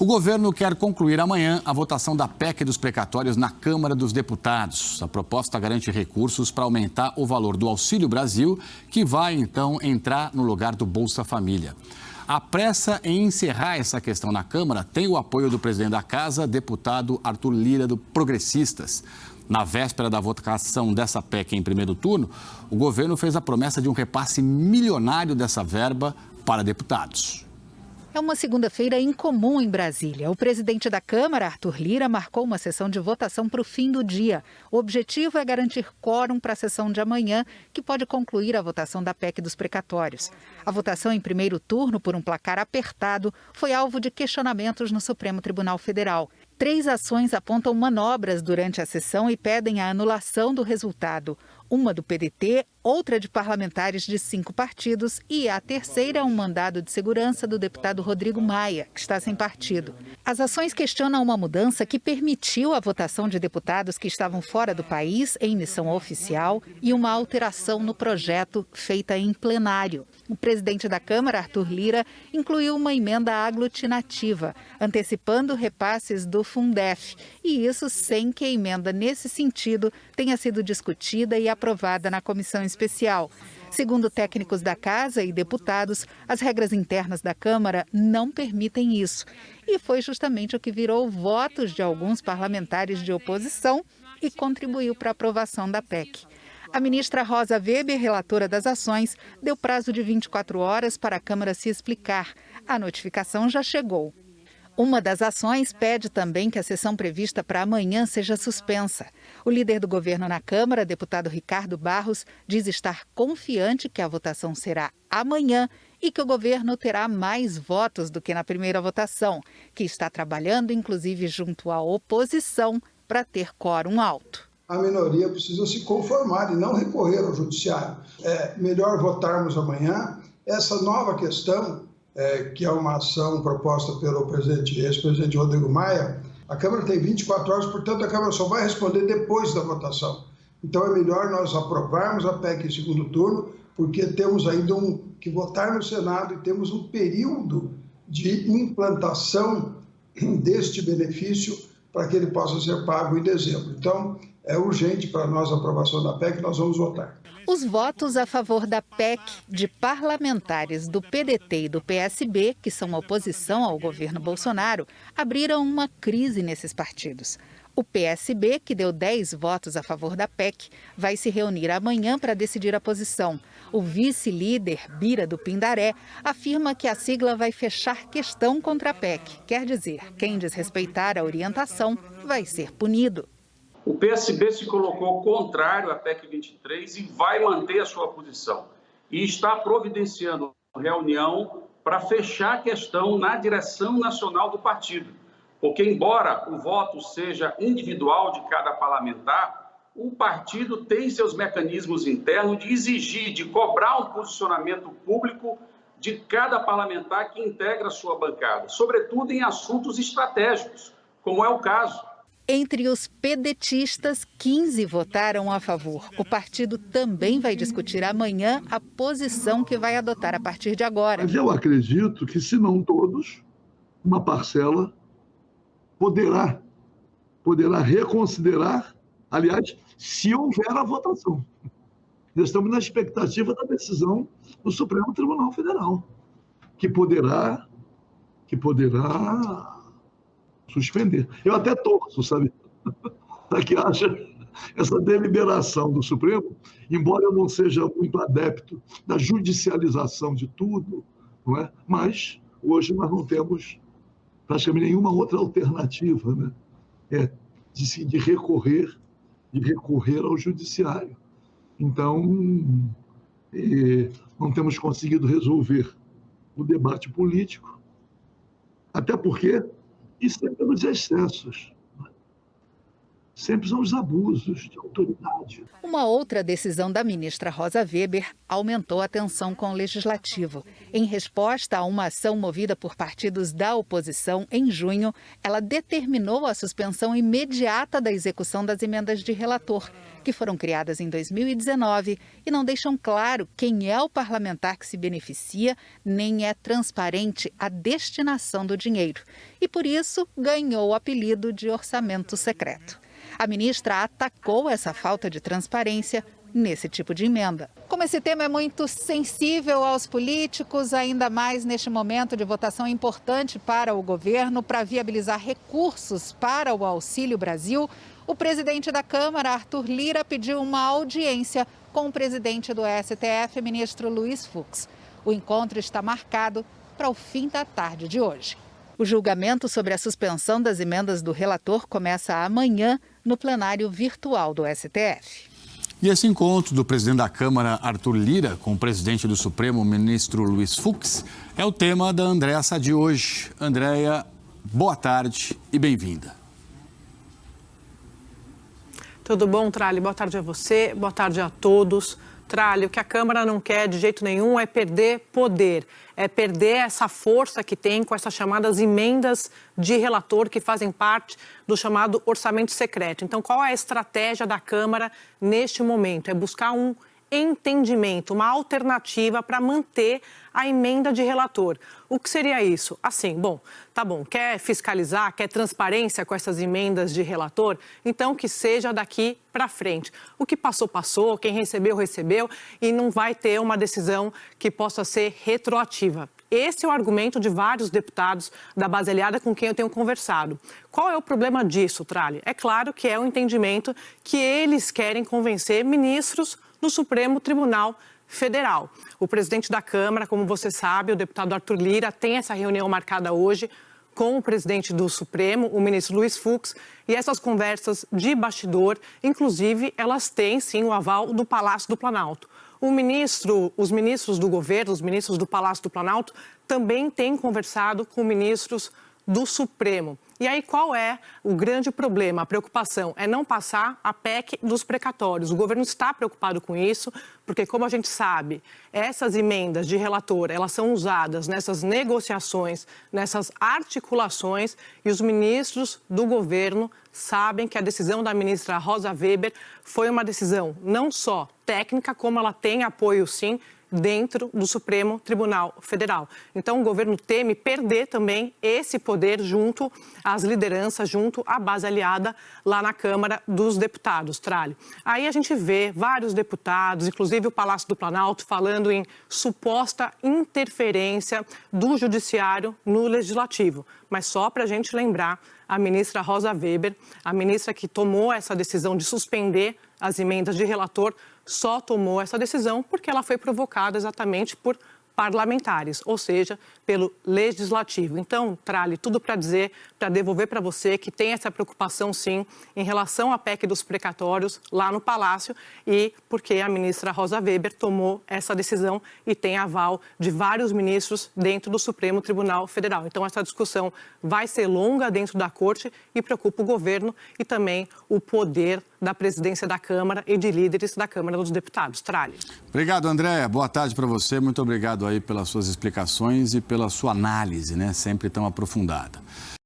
O governo quer concluir amanhã a votação da PEC dos precatórios na Câmara dos Deputados. A proposta garante recursos para aumentar o valor do Auxílio Brasil, que vai então entrar no lugar do Bolsa Família. A pressa em encerrar essa questão na Câmara tem o apoio do presidente da Casa, deputado Arthur Lira, do Progressistas. Na véspera da votação dessa PEC em primeiro turno, o governo fez a promessa de um repasse milionário dessa verba para deputados. É uma segunda-feira incomum em Brasília. O presidente da Câmara, Arthur Lira, marcou uma sessão de votação para o fim do dia. O objetivo é garantir quórum para a sessão de amanhã, que pode concluir a votação da PEC dos precatórios. A votação em primeiro turno, por um placar apertado, foi alvo de questionamentos no Supremo Tribunal Federal. 3 ações apontam manobras durante a sessão e pedem a anulação do resultado. Uma do PDT, outra de parlamentares de 5 partidos e a terceira um mandado de segurança do deputado Rodrigo Maia, que está sem partido. As ações questionam uma mudança que permitiu a votação de deputados que estavam fora do país em missão oficial e uma alteração no projeto feita em plenário. O presidente da Câmara, Arthur Lira, incluiu uma emenda aglutinativa, antecipando repasses do Fundef, e isso sem que a emenda nesse sentido tenha sido discutida e aprovada na comissão especial. Segundo técnicos da Casa e deputados, as regras internas da Câmara não permitem isso. E foi justamente o que virou votos de alguns parlamentares de oposição e contribuiu para a aprovação da PEC. A ministra Rosa Weber, relatora das ações, deu prazo de 24 horas para a Câmara se explicar. A notificação já chegou. Uma das ações pede também que a sessão prevista para amanhã seja suspensa. O líder do governo na Câmara, deputado Ricardo Barros, diz estar confiante que a votação será amanhã e que o governo terá mais votos do que na primeira votação, que está trabalhando inclusive junto à oposição para ter quórum alto. A minoria precisa se conformar e não recorrer ao judiciário. É melhor votarmos amanhã. Essa nova questão, que é uma ação proposta pelo ex-presidente Rodrigo Maia, a Câmara tem 24 horas, portanto a Câmara só vai responder depois da votação. Então é melhor nós aprovarmos a PEC em segundo turno, porque temos ainda que votar no Senado e temos um período de implantação deste benefício para que ele possa ser pago em dezembro. Então, é urgente para nós a aprovação da PEC, nós vamos votar. Os votos a favor da PEC de parlamentares do PDT e do PSB, que são oposição ao governo Bolsonaro, abriram uma crise nesses partidos. O PSB, que deu 10 votos a favor da PEC, vai se reunir amanhã para decidir a posição. O vice-líder, Bira do Pindaré, afirma que a sigla vai fechar questão contra a PEC. Quer dizer, quem desrespeitar a orientação vai ser punido. O PSB se colocou contrário à PEC 23 e vai manter a sua posição. E está providenciando reunião para fechar a questão na direção nacional do partido. Porque, embora o voto seja individual de cada parlamentar, o partido tem seus mecanismos internos de exigir, de cobrar um posicionamento público de cada parlamentar que integra a sua bancada, sobretudo em assuntos estratégicos, como é o caso. Entre os pedetistas, 15 votaram a favor. O partido também vai discutir amanhã a posição que vai adotar a partir de agora. Mas eu acredito que, se não todos, uma parcela poderá reconsiderar, aliás, se houver a votação. Nós estamos na expectativa da decisão do Supremo Tribunal Federal, que poderá suspender. Eu até torço, sabe, para que haja essa deliberação do Supremo, embora eu não seja muito adepto da judicialização de tudo, não é? Mas hoje nós não temos praticamente nenhuma outra alternativa, né? De recorrer ao judiciário. Então, não temos conseguido resolver o debate político, até porque isso é pelos excessos. sempre são os abusos de autoridade. Uma outra decisão da ministra Rosa Weber aumentou a tensão com o Legislativo. Em resposta a uma ação movida por partidos da oposição, em junho, ela determinou a suspensão imediata da execução das emendas de relator, que foram criadas em 2019 e não deixam claro quem é o parlamentar que se beneficia, nem é transparente a destinação do dinheiro. E por isso ganhou o apelido de orçamento secreto. A ministra atacou essa falta de transparência nesse tipo de emenda. Como esse tema é muito sensível aos políticos, ainda mais neste momento de votação importante para o governo, para viabilizar recursos para o Auxílio Brasil, o presidente da Câmara, Arthur Lira, pediu uma audiência com o presidente do STF, ministro Luiz Fux. O encontro está marcado para o fim da tarde de hoje. O julgamento sobre a suspensão das emendas do relator começa amanhã no plenário virtual do STF. E esse encontro do presidente da Câmara, Arthur Lira, com o presidente do Supremo, ministro Luiz Fux, é o tema da Andréa Sá de hoje. Andréa, boa tarde e bem-vinda. Tudo bom, Tralli? Boa tarde a você, boa tarde a todos. Tralli, o que a Câmara não quer de jeito nenhum é perder poder, é perder essa força que tem com essas chamadas emendas de relator que fazem parte do chamado orçamento secreto. Então, qual é a estratégia da Câmara neste momento? É buscar um entendimento, uma alternativa para manter a emenda de relator. O que seria isso? Assim, tá bom, quer fiscalizar, quer transparência com essas emendas de relator? Então que seja daqui para frente. O que passou, passou, quem recebeu, recebeu e não vai ter uma decisão que possa ser retroativa. Esse é o argumento de vários deputados da base aliada com quem eu tenho conversado. Qual é o problema disso, Tralli? É claro que é o entendimento que eles querem convencer ministros do Supremo Tribunal Federal. O presidente da Câmara, como você sabe, o deputado Arthur Lira, tem essa reunião marcada hoje com o presidente do Supremo, o ministro Luiz Fux, e essas conversas de bastidor, inclusive, elas têm sim o aval do Palácio do Planalto. Os ministros do governo, os ministros do Palácio do Planalto, também têm conversado com ministros do Supremo. E aí qual é o grande problema? A preocupação é não passar a PEC dos precatórios. O governo está preocupado com isso, porque como a gente sabe, essas emendas de relator, elas são usadas nessas negociações, nessas articulações, e os ministros do governo sabem que a decisão da ministra Rosa Weber foi uma decisão não só técnica, como ela tem apoio sim dentro do Supremo Tribunal Federal. Então, o governo teme perder também esse poder junto às lideranças, junto à base aliada lá na Câmara dos Deputados, Tralli. Aí a gente vê vários deputados, inclusive o Palácio do Planalto, falando em suposta interferência do Judiciário no Legislativo. Mas só para a gente lembrar, a ministra Rosa Weber, a ministra que tomou essa decisão de suspender as emendas de relator, só tomou essa decisão porque ela foi provocada exatamente por parlamentares, ou seja, pelo Legislativo. Então, Tralli, tudo para dizer, para devolver para você que tem essa preocupação, sim, em relação à PEC dos precatórios lá no Palácio e porque a ministra Rosa Weber tomou essa decisão e tem aval de vários ministros dentro do Supremo Tribunal Federal. Então, essa discussão vai ser longa dentro da Corte e preocupa o governo e também o poder da presidência da Câmara e de líderes da Câmara dos Deputados. Tralli. Obrigado, Andréa. Boa tarde para você. Muito obrigado aí pelas suas explicações e pela sua análise, né? Sempre tão aprofundada.